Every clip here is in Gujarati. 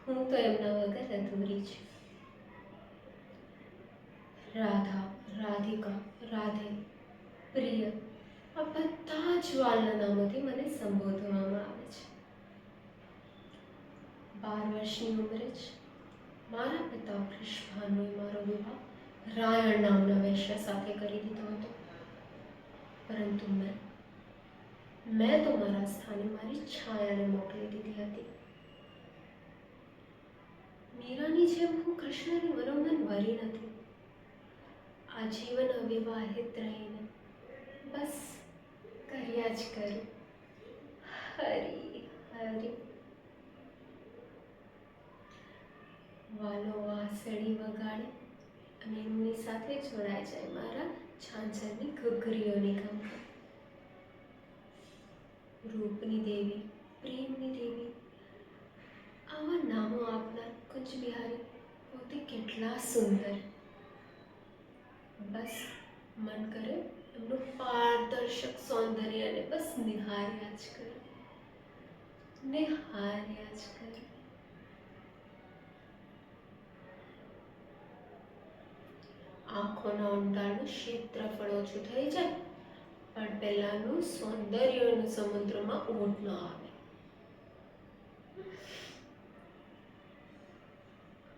હું તો એમના વગર અધૂરી છું. રાધા, રાધિકા, રાધે, પ્રિય, આ બધા જ વાલના નામોથી મને સંબોધવામાં આવે છે. 12 વર્ષની ઉંમરે જ મારા પિતા વૃષભાનુએ મારો વિવાહ રાયણ નામના વૈશ્ય સાથે કરી દીધો હતો. પરંતુ મેં તો મારા સ્થાને મારી છાયાને મોકલી દીધી હતી. મીરાની જેમ હું કૃષ્ણની મનોમન વરી નથી. આજીવન અવિવાહિત રહીને બસ કર્યા જ કરું. હરી હરી. વાલો વાંસળી વગાડે અને એમની સાથે જોડાઈ જાય મારા ઝાંઝરની ઘૂઘરીઓની ઘમઘમ. રૂપની દેવી, પ્રેમની દેવી, આવા નામો આપનાર કુંજ બિહારી પોતે કેટલા સુંદર. બસ મન કરે એમનું પારદર્શક સૌંદર્યને બસ નિહાળ્યા જ કરે, નિહાળ્યા જ કરે. આંખોના ઊંડાણનું ક્ષેત્રફળ ઓછું થઈ જાય પણ પહેલાનું સૌંદર્યનું સમુદ્રમાં ઓટ ન આવે.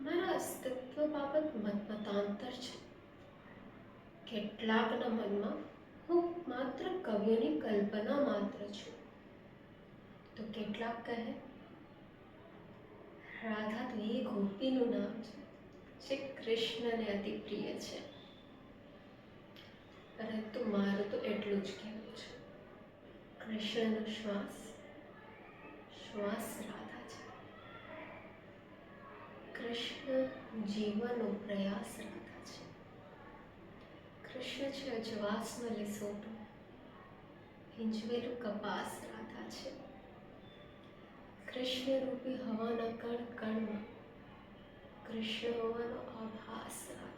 મારા અસ્તિત્વ બાબત મતમતાંતર છે. કેટલાકના મનમાં હું માત્ર કવિઓની કલ્પના માત્ર છું, તો કેટલાક કહે રાધા તો એ ગોપીનું નામ છે જે કૃષ્ણને અતિ પ્રિય છે. પરંતુ મારું તો એટલું જ કહેવું છે, કૃષ્ણનો શ્વાસ રાધા છે. કૃષ્ણ જીવનનો પ્રયાસ રાધા છે. કૃષ્ણ છે અજવાસનો લીસોટો, હિંજવેલું કપાસ રાધા છે. કૃષ્ણ રૂપી હવાના કણ કણમાં કૃષ્ણ હોવાનો આભાસ રાધા